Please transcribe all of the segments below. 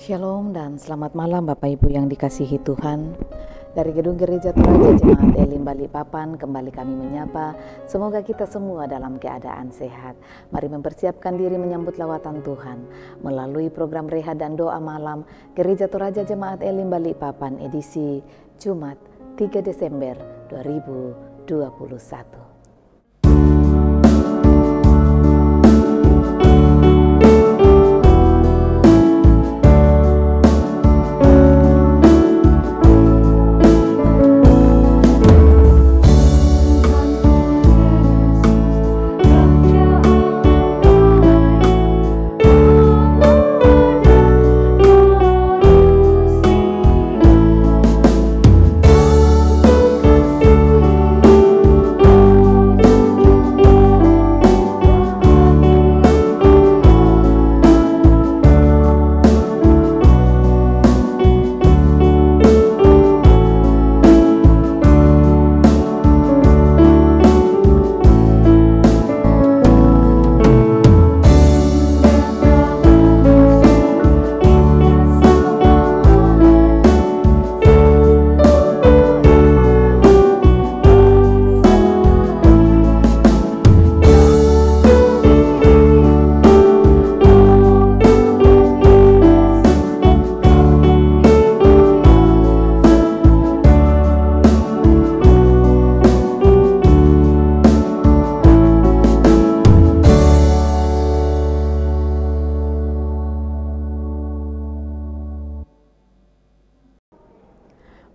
Shalom dan selamat malam Bapak Ibu yang dikasihi Tuhan. Dari Gedung Gereja Toraja Jemaat Elim Balikpapan kembali kami menyapa. Semoga kita semua dalam keadaan sehat. Mari mempersiapkan diri menyambut lawatan Tuhan melalui program Rehat dan Doa Malam Gereja Toraja Jemaat Elim Balikpapan edisi Jumat 3 Desember 2021.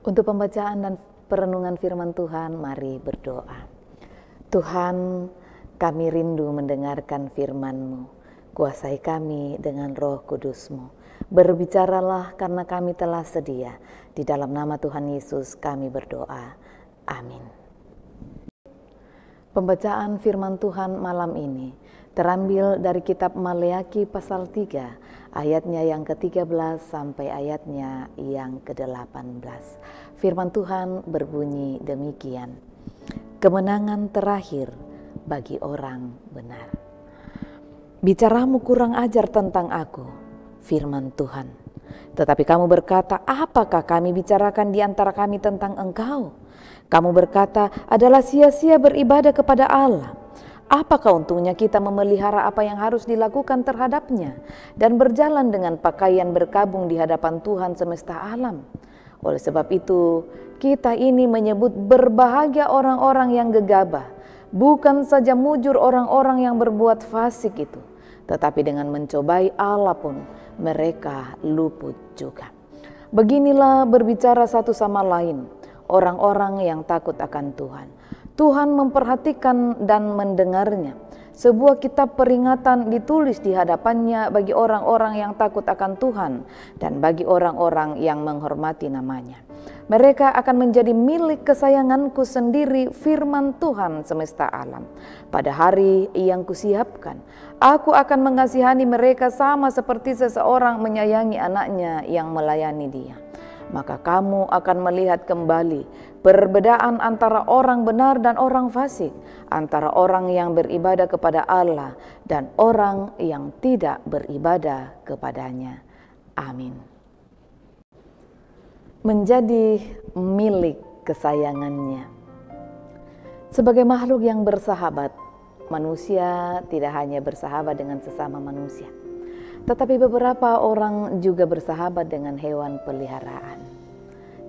Untuk pembacaan dan perenungan firman Tuhan, mari berdoa. Tuhan, kami rindu mendengarkan firman-Mu. Kuasai kami dengan Roh Kudus-Mu. Berbicaralah karena kami telah sedia. Di dalam nama Tuhan Yesus kami berdoa. Amin. Pembacaan firman Tuhan malam ini terambil dari kitab Maleaki pasal 3, ayatnya yang ke-13 sampai ayatnya yang ke-18. Firman Tuhan berbunyi demikian. Kemenangan terakhir bagi orang benar. Bicaramu kurang ajar tentang aku, firman Tuhan. Tetapi kamu berkata, apakah kami bicarakan di antara kami tentang engkau? Kamu berkata, adalah sia-sia beribadah kepada Allah. Apakah untungnya kita memelihara apa yang harus dilakukan terhadapnya dan berjalan dengan pakaian berkabung di hadapan Tuhan semesta alam? Oleh sebab itu, kita ini menyebut berbahagia orang-orang yang gegabah, bukan saja mujur orang-orang yang berbuat fasik itu, tetapi dengan mencobai Allah pun mereka luput juga. Beginilah berbicara satu sama lain orang-orang yang takut akan Tuhan. Tuhan memperhatikan dan mendengarnya. Sebuah kitab peringatan ditulis di hadapannya bagi orang-orang yang takut akan Tuhan dan bagi orang-orang yang menghormati namanya. Mereka akan menjadi milik kesayanganku sendiri, firman Tuhan semesta alam. Pada hari yang kusiapkan, aku akan mengasihani mereka sama seperti seseorang menyayangi anaknya yang melayani dia. Maka kamu akan melihat kembali perbedaan antara orang benar dan orang fasik, antara orang yang beribadah kepada Allah dan orang yang tidak beribadah kepadanya. Amin. Menjadi milik kesayangannya. Sebagai makhluk yang bersahabat, manusia tidak hanya bersahabat dengan sesama manusia, tetapi beberapa orang juga bersahabat dengan hewan peliharaan.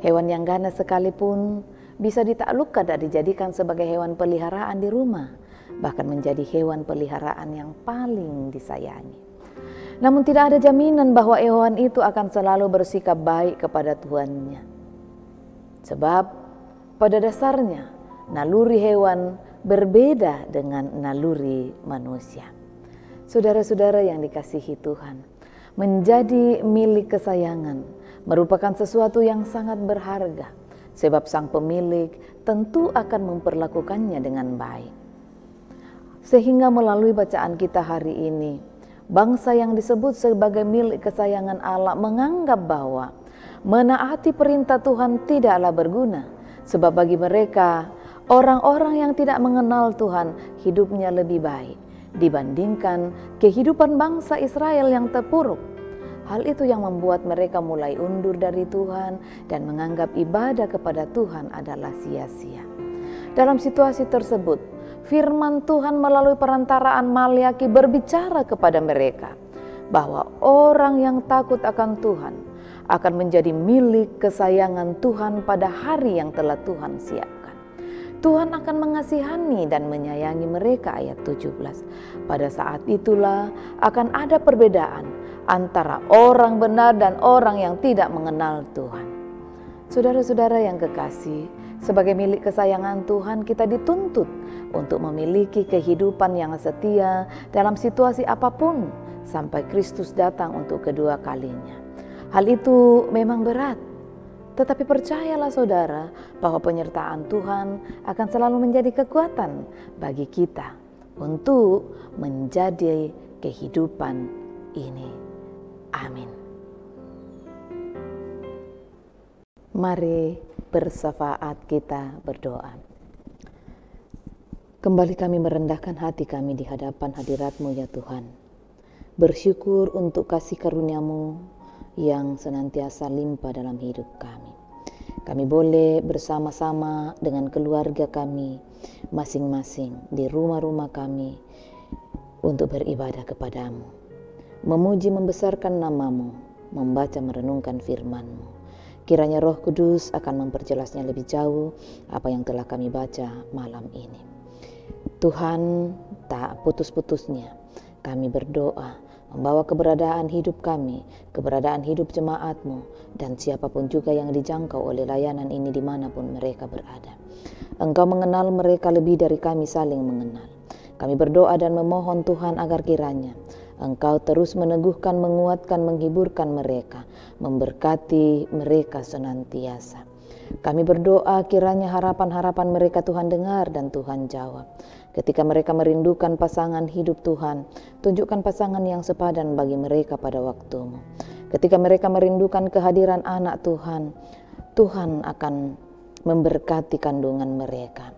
Hewan yang ganas sekalipun bisa ditaklukkan dan dijadikan sebagai hewan peliharaan di rumah, bahkan menjadi hewan peliharaan yang paling disayangi. Namun tidak ada jaminan bahwa hewan itu akan selalu bersikap baik kepada tuannya. Sebab pada dasarnya naluri hewan berbeda dengan naluri manusia. Saudara-saudara yang dikasihi Tuhan, menjadi milik kesayangan merupakan sesuatu yang sangat berharga, sebab sang pemilik tentu akan memperlakukannya dengan baik. Sehingga melalui bacaan kita hari ini, bangsa yang disebut sebagai milik kesayangan Allah menganggap bahwa menaati perintah Tuhan tidaklah berguna, sebab bagi mereka, orang-orang yang tidak mengenal Tuhan hidupnya lebih baik dibandingkan kehidupan bangsa Israel yang terpuruk. Hal itu yang membuat mereka mulai undur dari Tuhan dan menganggap ibadah kepada Tuhan adalah sia-sia. Dalam situasi tersebut, firman Tuhan melalui perantaraan Maleaki berbicara kepada mereka bahwa orang yang takut akan Tuhan akan menjadi milik kesayangan Tuhan pada hari yang telah Tuhan siapkan. Tuhan akan mengasihani dan menyayangi mereka, ayat 17. Pada saat itulah akan ada perbedaan antara orang benar dan orang yang tidak mengenal Tuhan. Saudara-saudara yang kekasih, sebagai milik kesayangan Tuhan kita dituntut untuk memiliki kehidupan yang setia dalam situasi apapun sampai Kristus datang untuk kedua kalinya. Hal itu memang berat, tetapi percayalah saudara bahwa penyertaan Tuhan akan selalu menjadi kekuatan bagi kita untuk menjadi kehidupan ini. Amin. Mari bersafaat kita berdoa. Kembali kami merendahkan hati kami di hadapan hadirat-Mu ya Tuhan. Bersyukur untuk kasih karunia-Mu yang senantiasa limpah dalam hidup kami. Kami boleh bersama-sama dengan keluarga kami masing-masing di rumah-rumah kami untuk beribadah kepadamu, memuji membesarkan nama-Mu, membaca merenungkan firman-Mu. Kiranya Roh Kudus akan memperjelasnya lebih jauh apa yang telah kami baca malam ini. Tuhan, tak putus-putusnya kami berdoa membawa keberadaan hidup kami, keberadaan hidup jemaat-Mu, dan siapapun juga yang dijangkau oleh layanan ini dimanapun mereka berada. Engkau mengenal mereka lebih dari kami saling mengenal. Kami berdoa dan memohon Tuhan agar kiranya Engkau terus meneguhkan, menguatkan, menghiburkan mereka, memberkati mereka senantiasa. Kami berdoa kiranya harapan-harapan mereka Tuhan dengar dan Tuhan jawab. Ketika mereka merindukan pasangan hidup Tuhan, tunjukkan pasangan yang sepadan bagi mereka pada waktu-Mu. Ketika mereka merindukan kehadiran anak Tuhan, Tuhan akan memberkati kandungan mereka.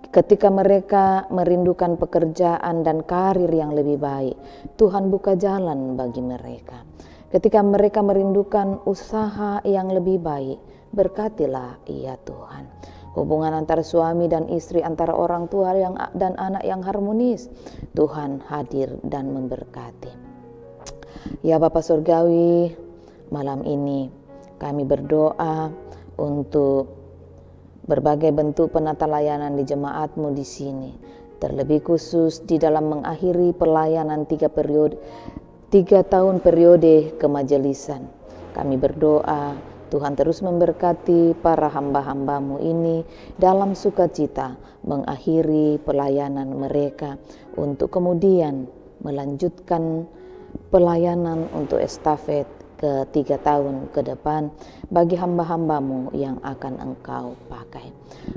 Ketika mereka merindukan pekerjaan dan karir yang lebih baik, Tuhan buka jalan bagi mereka. Ketika mereka merindukan usaha yang lebih baik, berkatilah ya Tuhan. Hubungan antara suami dan istri, antara orang tua dan anak yang harmonis, Tuhan hadir dan memberkati. Ya Bapa Surgawi, malam ini kami berdoa untuk berbagai bentuk penata layanan di jemaat-Mu di sini, terlebih khusus di dalam mengakhiri pelayanan 3 tahun periode kemajelisan. Kami berdoa Tuhan terus memberkati para hamba-hamba-Mu ini dalam sukacita mengakhiri pelayanan mereka untuk kemudian melanjutkan pelayanan untuk estafet ke 3 tahun ke depan bagi hamba-hamba-Mu yang akan Engkau pakai.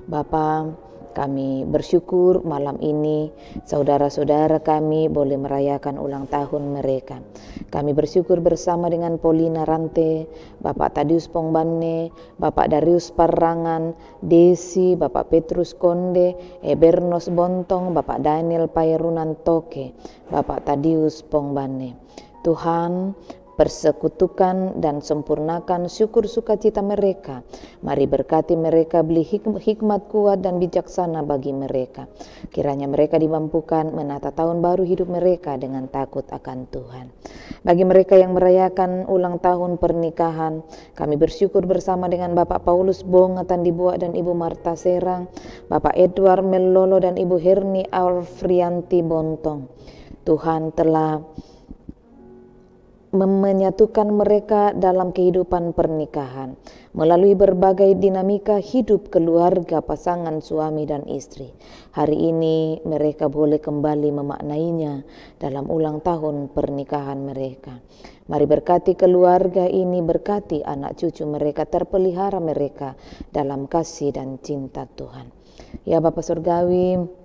Bapa, kami bersyukur malam ini saudara-saudara kami boleh merayakan ulang tahun mereka. Kami bersyukur bersama dengan Paulina Rante, Bapak Tadius Pongbanne, Bapak Darius Parrangan, Desi, Bapak Petrus Konde, Ebernos Bontong, Bapak Daniel Pairunan Toke, Bapak Tadius Pongbanne. Tuhan, persekutukan dan sempurnakan syukur sukacita mereka. Mari berkati mereka, beri hikmat kuat dan bijaksana bagi mereka. Kiranya mereka dimampukan menata tahun baru hidup mereka dengan takut akan Tuhan. Bagi mereka yang merayakan ulang tahun pernikahan, kami bersyukur bersama dengan Bapak Paulus Bonga Tandibuak dan Ibu Marta Serang, Bapak Edward Melolo dan Ibu Herni Alfrianti Bontong. Tuhan telah menyatukan mereka dalam kehidupan pernikahan melalui berbagai dinamika hidup keluarga pasangan suami dan istri. Hari ini mereka boleh kembali memaknainya dalam ulang tahun pernikahan mereka. Mari berkati keluarga ini, berkati anak cucu mereka, terpelihara mereka dalam kasih dan cinta Tuhan. Ya Bapa Surgawi,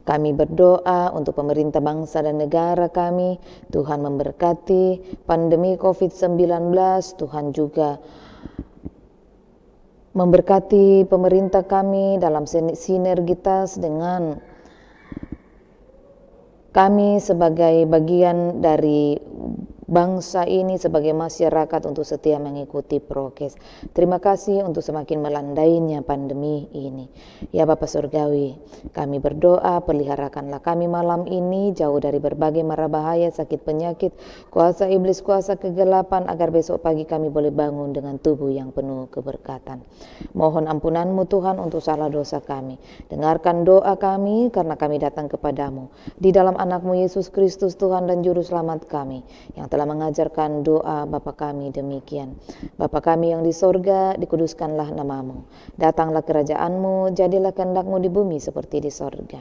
kami berdoa untuk pemerintah bangsa dan negara kami. Tuhan memberkati pandemi COVID-19. Tuhan juga memberkati pemerintah kami dalam sinergitas dengan kami sebagai bagian dari bangsa ini sebagai masyarakat untuk setia mengikuti prokes. Terima kasih untuk semakin melandainya pandemi ini. Ya Bapa Surgawi, kami berdoa peliharakanlah kami malam ini jauh dari berbagai mara bahaya, sakit penyakit, kuasa iblis, kuasa kegelapan, agar besok pagi kami boleh bangun dengan tubuh yang penuh keberkatan. Mohon ampunan-Mu Tuhan untuk salah dosa kami. Dengarkan doa kami karena kami datang kepadamu. Di dalam anak-Mu Yesus Kristus Tuhan dan Juru Selamat kami, yang telah mengajarkan doa Bapa kami demikian. Bapa kami yang di sorga, dikuduskanlah nama-Mu. Datanglah kerajaan-Mu, jadilah kehendak-Mu di bumi seperti di sorga.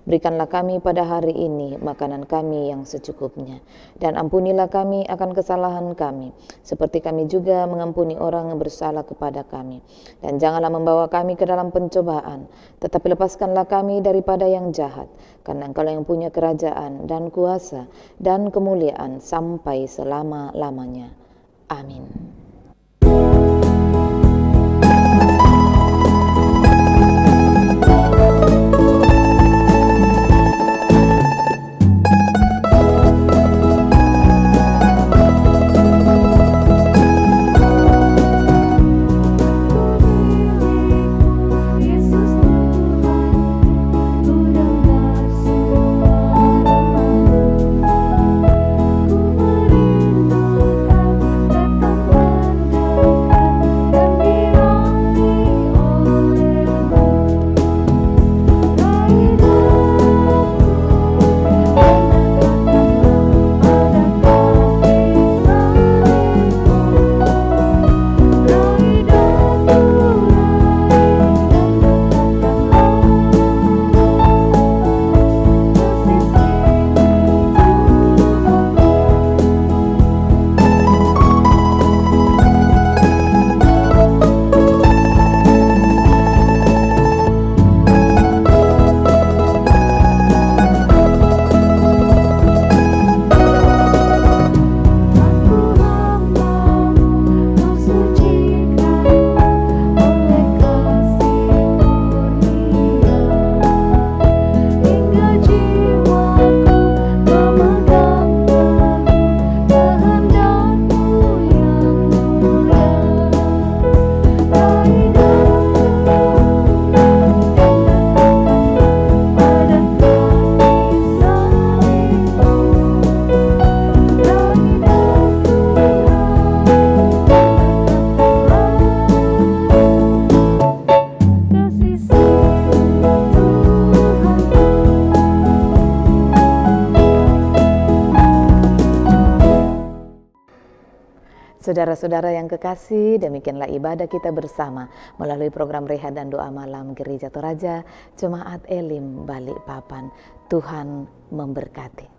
Berikanlah kami pada hari ini makanan kami yang secukupnya. Dan ampunilah kami akan kesalahan kami, seperti kami juga mengampuni orang yang bersalah kepada kami. Dan janganlah membawa kami ke dalam pencobaan, tetapi lepaskanlah kami daripada yang jahat. Karena Engkau yang punya kerajaan dan kuasa dan kemuliaan sampai selama-lamanya. Amin. Saudara-saudara yang kekasih, demikianlah ibadah kita bersama melalui program Rehat dan Doa Malam Gereja Toraja Jemaat Elim Balikpapan. Tuhan memberkati.